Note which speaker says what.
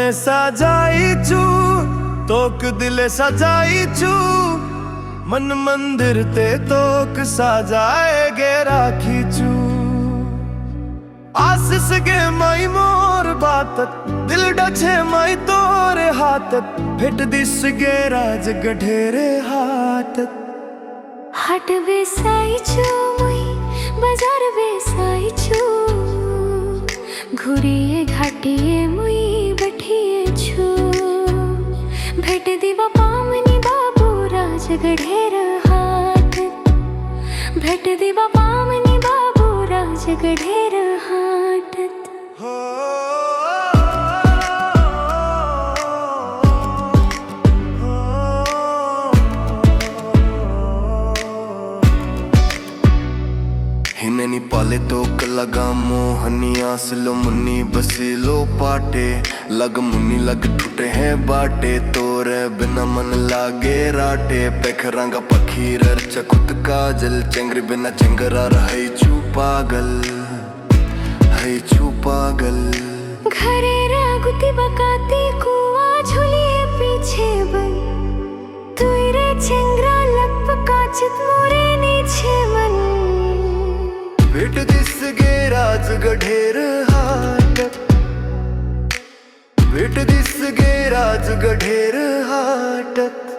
Speaker 1: मने सजाईचू तोक दिले सजाईचू मन मंदिर ते तोक सजाएगे राखीचू आसिस गे माई मोर बातत दिल डछे माई तोरे हाथत भेट दिस गे राज गढेरे हाथत
Speaker 2: हाट बेसाईचू मुई बाजार बेसाईचू घुरिए घाटिए मुई बैठिए छु भेट दिवा पामनी बाबू राज गढेर हाथत भेट दिवा पामनी बाबू राज गढेर हाथत
Speaker 1: हिमेनी पाले तोक लगा मोहनी आसलो मुन्नी बसीलो पाटे लग मुन्नी लग टूटे हैं बाटे तोरे बिना मन लागे राटे पेखरांगा पखीरर चकुत काजल चंगरी बिना चंगरा रही चू पागल है चू पागल
Speaker 2: घरे रागुती बकाती कुआ झुलिए पीछे बन तुइरे चंगरा लप काचित मोरे नीचे मन
Speaker 1: भेट दिस गे राज गढेर हाटत भेट दिस गे राज गढेर हाटत।